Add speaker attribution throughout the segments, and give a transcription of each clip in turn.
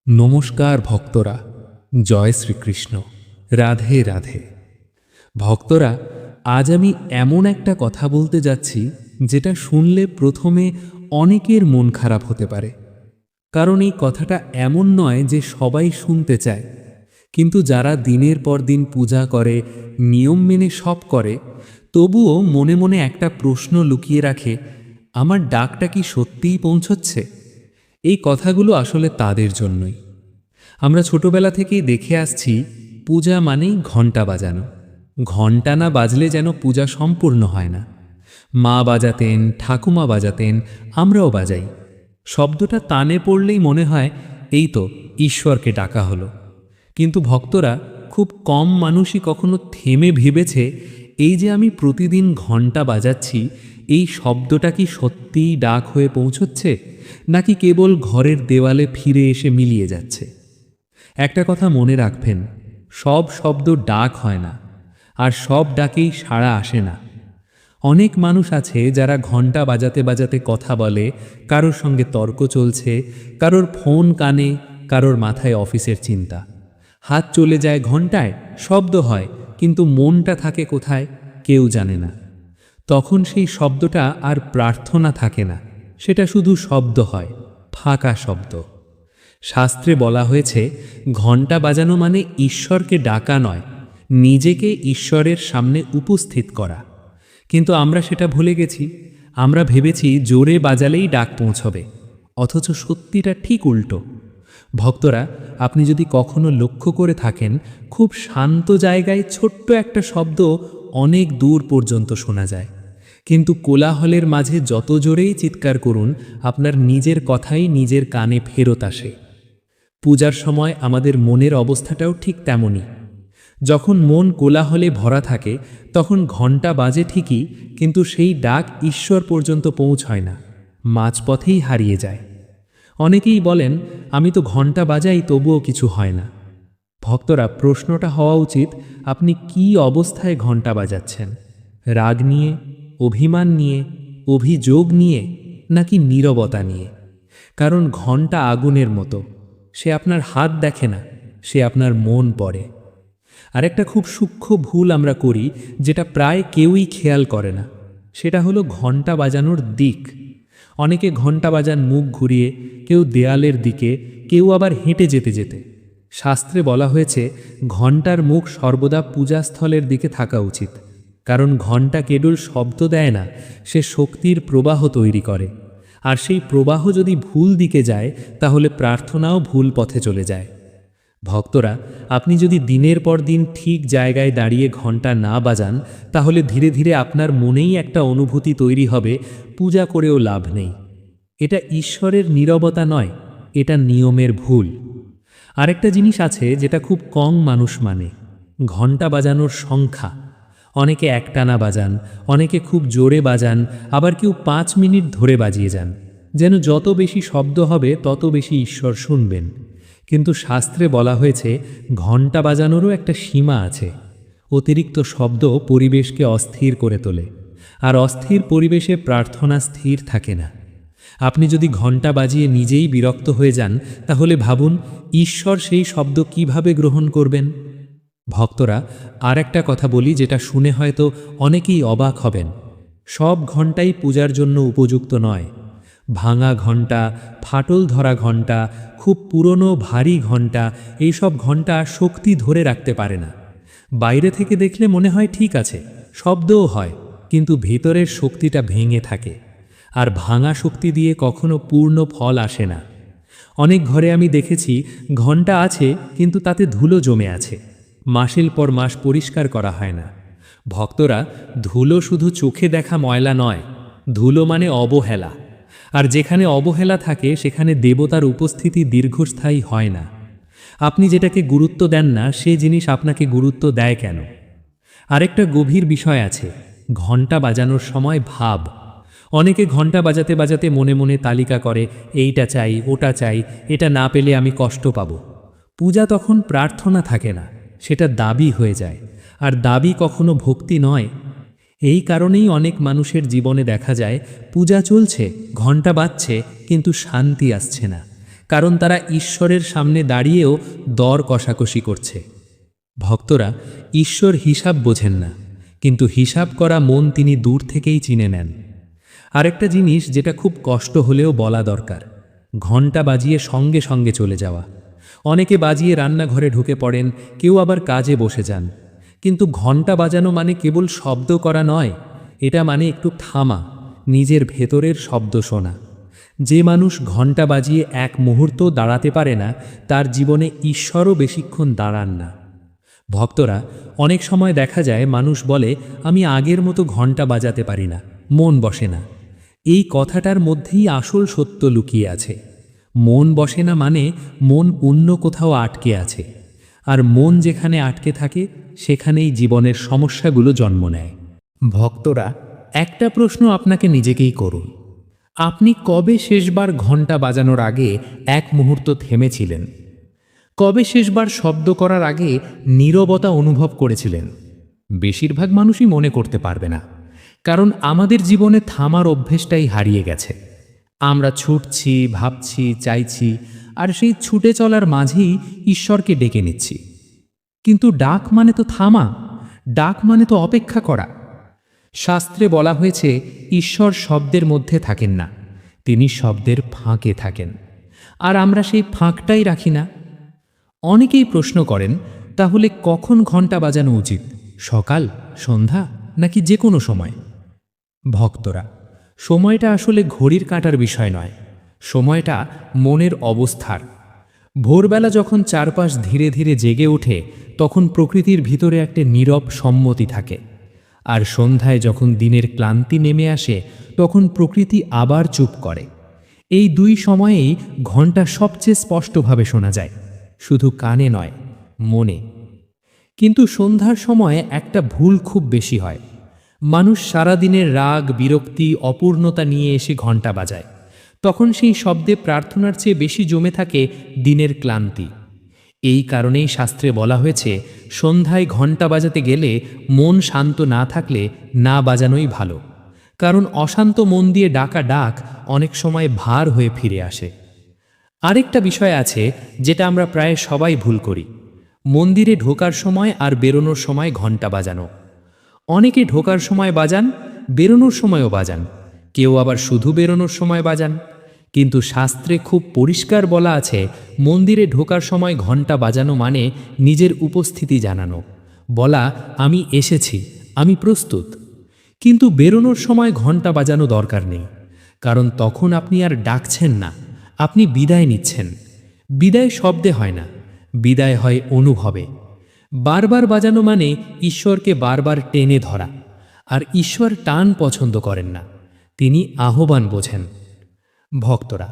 Speaker 1: নমস্কার ভক্তরা, জয় শ্রীকৃষ্ণ, রাধে রাধে। ভক্তরা, আজ আমি এমন একটা কথা বলতে যাচ্ছি যেটা শুনলে প্রথমে অনেকের মন খারাপ হতে পারে। কারণ এই কথাটা এমন নয় যে সবাই শুনতে চায়, কিন্তু যারা দিনের পর দিন পূজা করে, নিয়ম মেনে সব করে, তবুও মনে মনে একটা প্রশ্ন লুকিয়ে রাখে, আমার ডাকটা কি সত্যিই পৌঁছচ্ছে? এই কথাগুলো আসলে তাদের জন্যই। আমরা ছোটবেলা থেকেই দেখে আসছি, পূজা মানেই ঘণ্টা বাজানো। ঘণ্টা না বাজলে যেন পূজা সম্পূর্ণ হয় না। মা বাজাতেন, ঠাকুমা বাজাতেন, আমরাও বাজাই। শব্দটা কানে পড়লেই মনে হয় এই তো ঈশ্বরকে ডাকা হলো। কিন্তু ভক্তরা, খুব কম মানুষই কখনো থেমে ভেবেছে, এই যে আমি প্রতিদিন ঘণ্টা বাজাচ্ছি, এই শব্দটা কি সত্যিই ডাক হয়ে পৌঁছচ্ছে, নাকি কেবল ঘরের দেওয়ালে ফিরে এসে মিলিয়ে যাচ্ছে? একটা কথা মনে রাখবেন, সব শব্দ ডাক হয় না, আর সব ডাকেই সাড়া আসে না। অনেক মানুষ আছে যারা ঘণ্টা বাজাতে বাজাতে কথা বলে, কারোর সঙ্গে তর্ক চলছে, কারোর ফোন কানে, কারোর মাথায় অফিসের চিন্তা। হাত চলে যায় ঘণ্টায়, শব্দ হয়, কিন্তু মনটা থাকে কোথায় কেউ জানে না। তখন সেই শব্দটা আর প্রার্থনা থাকে না, সেটা শুধু শব্দ হয়, ফাঁকা শব্দ। শাস্ত্রে বলা হয়েছে, ঘণ্টা বাজানো মানে ঈশ্বরকে ডাকা নয়, নিজেকে ঈশ্বরের সামনে উপস্থিত করা। কিন্তু আমরা সেটা ভুলে গেছি। আমরা ভেবেছি জোরে বাজালেই ডাক পৌঁছবে, অথচ সত্যিটা ঠিক উল্টো। ভক্তরা, আপনি যদি কখনো লক্ষ্য করে থাকেন, খুব শান্ত জায়গায় ছোট্ট একটা শব্দ অনেক দূর পর্যন্ত শোনা যায়, কিন্তু কোলাহলের মাঝে যত জোরেই চিৎকার করুন, আপনার নিজের কথাই নিজের কানে ফেরত আসে। পূজার সময় আমাদের মনের অবস্থাটাও ঠিক তেমনই। যখন মন কোলাহলে ভরা থাকে, তখন ঘণ্টা বাজে ঠিকই, কিন্তু সেই ডাক ঈশ্বর পর্যন্ত পৌঁছয় না, মাঝপথেই হারিয়ে যায়। অনেকেই বলেন, আমি তো ঘণ্টা বাজাই, তবুও কিছু হয় না। ভক্তরা, প্রশ্নটা হওয়া উচিত, আপনি কি অবস্থায় ঘণ্টা বাজাচ্ছেন? রাগ নিয়ে, অভিমান নিয়ে, অভিযোগ নিয়ে, নাকি নীরবতা নিয়ে? কারণ ঘণ্টা আগুনের মতো, সে আপনার হাত দেখে না, সে আপনার মন পড়ে। আরেকটা খুব সূক্ষ্ম ভুল আমরা করি, যেটা প্রায় কেউই খেয়াল করে না, সেটা হলো ঘণ্টা বাজানোর দিক। অনেকে ঘণ্টা বাজান মুখ ঘুরিয়ে, কেউ দেয়ালের দিকে, কেউ আবার হেঁটে যেতে যেতে। শাস্ত্রে বলা হয়েছে, ঘণ্টার মুখ সর্বদা পূজাস্থলের দিকে থাকা উচিত, কারণ ঘণ্টা কেবল শব্দ দেয় না, সে শক্তির প্রবাহ তৈরি করে। আর সেই প্রবাহ যদি ভুল দিকে যায়, তাহলে প্রার্থনাও ভুল পথে চলে যায়। ভক্তরা, আপনি যদি দিনের পর দিন ঠিক জায়গায় দাঁড়িয়ে ঘণ্টা না বাজান, তাহলে ধীরে ধীরে আপনার মনেই একটা অনুভূতি তৈরি হবে, পূজা করেও লাভ নেই। এটা ঈশ্বরের নীরবতা নয়, এটা নিয়মের ভুল। আরেকটা জিনিস আছে যেটা খুব কম মানুষ মানে, ঘণ্টা বাজানোর সংখ্যা। অনেকে একটানা বাজান, অনেকে খুব জোরে বাজান, আবার কেউ 5 মিনিট ধরে বাজিয়ে যান, যেন যত বেশি শব্দ হবে তত বেশি ঈশ্বর শুনবেন। কিন্তু শাস্ত্রে বলা হয়েছে, ঘণ্টা বাজানোরও একটা সীমা আছে। অতিরিক্ত শব্দ পরিবেশকে অস্থির করে তোলে, আর অস্থির পরিবেশে প্রার্থনা স্থির থাকে না। আপনি যদি ঘণ্টা বাজিয়ে নিজেই বিরক্ত হয়ে যান, তাহলে ভাবুন ঈশ্বর সেই শব্দ কিভাবে গ্রহণ করবেন। ভক্তরা, আর একটা কথা বলি, যেটা শুনে হয়তো অনেকেই অবাক হবেন। সব ঘণ্টাই পূজার জন্য উপযুক্ত নয়। ভাঙা ঘণ্টা, ফাটল ধরা ঘণ্টা, খুব পুরনো ভারী ঘণ্টা, এইসব ঘণ্টা শক্তি ধরে রাখতে পারে না। বাইরে থেকে দেখলে মনে হয় ঠিক আছে, শব্দও হয়, কিন্তু ভেতরের শক্তিটা ভেঙে থাকে। আর ভাঙা শক্তি দিয়ে কখনো পূর্ণ ফল আসে না। অনেক ঘরে আমি দেখেছি, ঘণ্টা আছে কিন্তু তাতে ধুলো জমে আছে, মাসের পর মাস পরিষ্কার করা হয় না। ভক্তরা, ধুলো শুধু চোখে দেখা ময়লা নয়, ধুলো মানে অবহেলা। আর যেখানে অবহেলা থাকে, সেখানে দেবতার উপস্থিতি দীর্ঘস্থায়ী হয় না। আপনি যেটাকে গুরুত্ব দেন না, সে জিনিস আপনাকে গুরুত্ব দেয় কেন? আরেকটা গভীর বিষয় আছে, ঘণ্টা বাজানোর সময় ভাব। অনেকে ঘণ্টা বাজাতে বাজাতে মনে মনে তালিকা করে, এইটা চাই, ওটা চাই, এটা না পেলে আমি কষ্ট পাব। পূজা তখন প্রার্থনা থাকে না, সেটা দাবি হয়ে যায়, আর দাবি কখনো ভক্তি নয়। এই কারণেই অনেক মানুষের জীবনে দেখা যায়, পূজা চলছে, ঘণ্টা বাজছে, কিন্তু শান্তি আসছে না। কারণ তারা ঈশ্বরের সামনে দাঁড়িয়েও দর কষাকষি করছে। ভক্তরা ঈশ্বর হিসাব বোঝেন না, কিন্তু হিসাব করা মন তিনি দূর থেকেই চিনে নেন। আরেকটা জিনিস যেটা খুব কষ্ট হলেও বলা দরকার, ঘণ্টা বাজিয়ে সঙ্গে সঙ্গে চলে যাওয়া। অনেকে বাজিয়ে রান্নাঘরে ঢুকে পড়েন, কেউ আবার কাজে বসে যান। কিন্তু ঘণ্টা বাজানো মানে কেবল শব্দ করা নয়, এটা মানে একটু থামা, নিজের ভেতরের শব্দ শোনা। যে মানুষ ঘণ্টা বাজিয়ে এক মুহূর্ত দাঁড়াতে পারে না, তার জীবনে ঈশ্বরও বেশিক্ষণ দাঁড়ান না। ভক্তরা অনেক সময় দেখা যায় মানুষ বলে, আমি আগের মতো ঘণ্টা বাজাতে পারি না, মন বসে না। এই কথাটার মধ্যেই আসল সত্য লুকিয়ে আছে। মন বসে না মানে মন অন্য কোথাও আটকে আছে, আর মন যেখানে আটকে থাকে সেখানেই জীবনের সমস্যাগুলো জন্ম নেয়। ভক্তরা একটা প্রশ্ন আপনাকে নিজেকেই করুন, আপনি কবে শেষবার ঘণ্টা বাজানোর আগে এক মুহূর্ত থেমেছিলেন? কবে শেষবার শব্দ করার আগে নীরবতা অনুভব করেছিলেন? বেশিরভাগ মানুষই মনে করতে পারবে না, কারণ আমাদের জীবনে থামার অভ্যেসটাই হারিয়ে গেছে। আমরা ছুটছি, ভাবছি, চাইছি, আর সেই ছুটে চলার মাঝেই ঈশ্বরকে ডেকে নিচ্ছি। কিন্তু ডাক মানে তো থামা, ডাক মানে তো অপেক্ষা করা। শাস্ত্রে বলা হয়েছে ঈশ্বর শব্দের মধ্যে থাকেন না, তিনি শব্দের ফাঁকে থাকেন, আর আমরা সেই ফাঁকটাই রাখি না। অনেকেই প্রশ্ন করেন, তাহলে কখন ঘণ্টা বাজানো উচিত? সকাল, সন্ধ্যা, নাকি যে কোনো সময়? ভক্তরা সময়টা আসলে ঘড়ির কাঁটার বিষয় নয়, সময়টা মনের অবস্থার। ভোরবেলা যখন চারপাশ ধীরে ধীরে জেগে ওঠে, তখন প্রকৃতির ভিতরে একটা নীরব সম্মতি থাকে। আর সন্ধ্যায় যখন দিনের ক্লান্তি নেমে আসে, তখন প্রকৃতি আবার চুপ করে। এই দুই সময়েই ঘণ্টা সবচেয়ে স্পষ্টভাবে শোনা যায়, শুধু কানে নয়, মনে। কিন্তু সন্ধ্যার সময় একটা ভুল খুব বেশি হয়। মানুষ সারাদিনের রাগ, বিরক্তি, অপূর্ণতা নিয়ে এসে ঘণ্টা বাজায়। তখন সেই শব্দে প্রার্থনার চেয়ে বেশি জমে থাকে দিনের ক্লান্তি। এই কারণেই শাস্ত্রে বলা হয়েছে, সন্ধ্যায় ঘণ্টা বাজাতে গেলে মন শান্ত না থাকলে না বাজানোই ভালো। কারণ অশান্ত মন দিয়ে ডাকা ডাক অনেক সময় ভার হয়ে ফিরে আসে। আরেকটা বিষয় আছে যেটা আমরা প্রায় সবাই ভুল করি, মন্দিরে ঢোকার সময় আর বেরোনোর সময় ঘণ্টা বাজানো। অনেকে ঢোকার সময় বাজান, বেরোনোর সময়ও বাজান, কেউ আবার শুধু বেরোনোর সময় বাজান। কিন্তু শাস্ত্রে খুব পরিষ্কার বলা আছে, মন্দিরে ঢোকার সময় ঘণ্টা বাজানো মানে নিজের উপস্থিতি জানানো, বলা আমি এসেছি, আমি প্রস্তুত। কিন্তু বেরোনোর সময় ঘণ্টা বাজানো দরকার নেই, কারণ তখন আপনি আর ডাকছেন না, আপনি বিদায় নিচ্ছেন। বিদায় শব্দে হয় না, বিদায় হয় অনুভবে। বারবার বাজানো মানে ঈশ্বরকে বারবার টেনে ধরা, আর ঈশ্বর টান পছন্দ করেন না, তিনি আহ্বান বোঝেন। ভক্তরা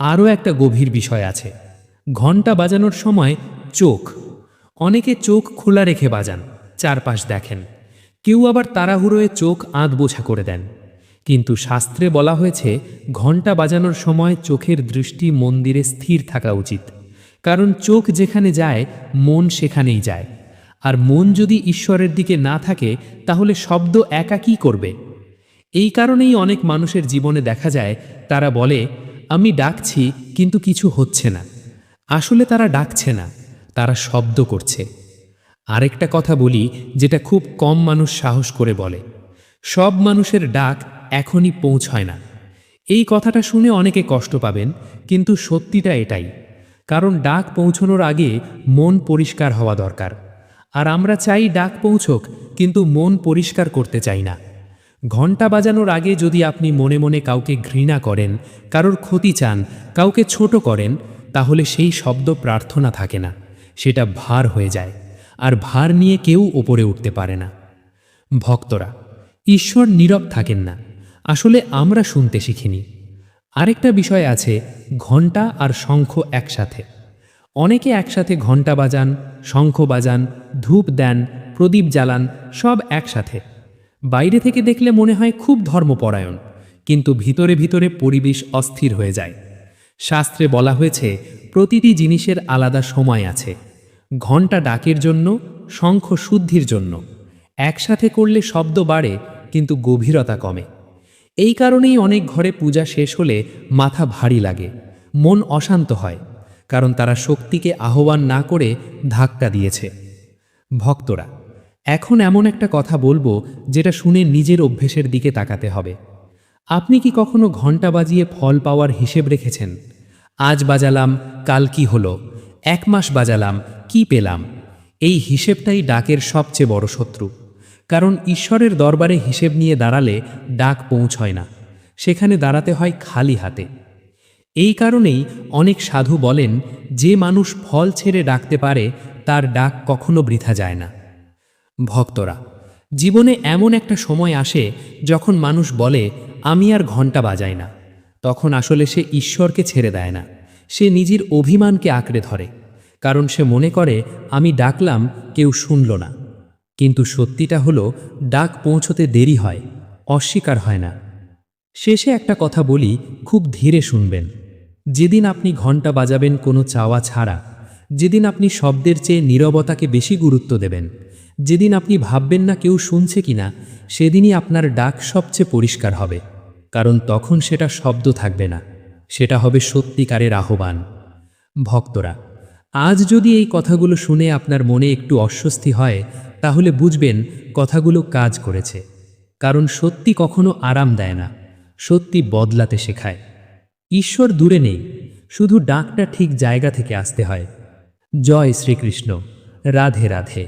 Speaker 1: আরও একটা গভীর বিষয় আছে, ঘণ্টা বাজানোর সময় চোখ। অনেকে চোখ খোলা রেখে বাজান, চারপাশ দেখেন। কেউ আবার তাড়াহুড়োয় চোখ আধবোঝা করে দেন। কিন্তু শাস্ত্রে বলা হয়েছে, ঘণ্টা বাজানোর সময় চোখের দৃষ্টি মন্দিরে স্থির থাকা উচিত। কারণ চোখ যেখানে যায়, মন সেখানেই যায়। আর মন যদি ঈশ্বরের দিকে না থাকে, তাহলে শব্দ একা কী করবে? এই কারণেই অনেক মানুষের জীবনে দেখা যায়, তারা বলে আমি ডাকছি কিন্তু কিছু হচ্ছে না। আসলে তারা ডাকছে না, তারা শব্দ করছে। আরেকটা কথা বলি, যেটা খুব কম মানুষ সাহস করে বলে, সব মানুষের ডাক এখনই পৌঁছয় না। এই কথাটা শুনে অনেকে কষ্ট পাবেন, কিন্তু সত্যিটা এটাই। কারণ ডাক পৌঁছানোর আগে মন পরিষ্কার হওয়া দরকার। আর আমরা চাই ডাক পৌঁছক, কিন্তু মন পরিষ্কার করতে চাই না। ঘণ্টা বাজানোর আগে যদি আপনি মনে মনে কাউকে ঘৃণা করেন, কারোর ক্ষতি চান, কাউকে ছোট করেন, তাহলে সেই শব্দ প্রার্থনা থাকে না, সেটা ভার হয়ে যায়। আর ভার নিয়ে কেউ ওপরে উঠতে পারে না। ভক্তরা ঈশ্বর নীরব থাকেন না, আসলে আমরা শুনতে শিখিনি। আরেকটা বিষয় আছে, ঘণ্টা আর শঙ্খ একসাথে। অনেকে একসাথে ঘণ্টা বাজান, শঙ্খ বাজান, ধূপ দেন, প্রদীপ জ্বালান, সব একসাথে। বাইরে থেকে দেখলে মনে হয় খুব ধর্মপরায়ণ, কিন্তু ভিতরে ভিতরে পরিবেশ অস্থির হয়ে যায়। শাস্ত্রে বলা হয়েছে, প্রতিটি জিনিসের আলাদা সময় আছে। ঘণ্টা ডাকের জন্য, শঙ্খ শুদ্ধির জন্য। একসাথে করলে শব্দ বাড়ে, কিন্তু গভীরতা কমে। এই কারণেই অনেক ঘরে পূজা শেষ হলে মাথা ভারী লাগে, মন অশান্ত হয়, কারণ তারা শক্তিকে আহ্বান না করে ধাক্কা দিয়েছে। ভক্তরা, এখন এমন একটা কথা বলবো যেটা শুনে নিজের অভ্যেসের দিকে তাকাতে হবে। আপনি কি কখনো ঘণ্টা বাজিয়ে ফল পাওয়ার হিসেব রেখেছেন? আজ বাজালাম, কাল কি হলো? 1 মাস বাজালাম, কি পেলাম? এই হিসেবটাই ডাকের সবচেয়ে বড় শত্রু। কারণ ঈশ্বরের দরবারে হিসেব নিয়ে দাঁড়ালে ডাক পৌঁছয় না, সেখানে দাঁড়াতে হয় খালি হাতে। এই কারণেই অনেক সাধু বলেন, যে মানুষ ফল ছেড়ে ডাকতে পারে তার ডাক কখনো বৃথা যায় না। ভক্তরা, জীবনে এমন একটা সময় আসে যখন মানুষ বলে, আমি আর ঘণ্টা বাজাই না। তখন আসলে সে ঈশ্বরকে ছেড়ে দেয় না, সে নিজের অভিমানকে আঁকড়ে ধরে। কারণ সে মনে করে, আমি ডাকলাম, কেউ শুনল না। কিন্তু সত্যিটা হলো, ডাক পৌঁছতে দেরি হয়, অস্বীকার হয় না। শেষে একটা কথা বলি, খুব ধীরে শুনবেন। যেদিন আপনি ঘণ্টা বাজাবেন কোনো চাওয়া ছাড়া, যেদিন আপনি শব্দের চেয়ে নীরবতাকে বেশি গুরুত্ব দেবেন, যেদিন আপনি ভাববেন না কেউ শুনছে কিনা, সেদিনই আপনার ডাক সবচেয়ে পরিষ্কার হবে। কারণ তখন সেটা শব্দ থাকবে না, সেটা হবে সত্যিকারের আহ্বান। ভক্তরা, আজ যদি এই কথাগুলো শুনে আপনার মনে একটু অস্বস্তি হয়, তাহলে বুঝবেন কথাগুলো কাজ করেছে। কারণ সত্যি কখনো আরাম দেয় না, সত্যি বদলাতে শেখায়। ঈশ্বর দূরে নেই, শুধু ডাকটা ঠিক জায়গা থেকে আসতে হয়। জয় শ্রীকৃষ্ণ। রাধে রাধে।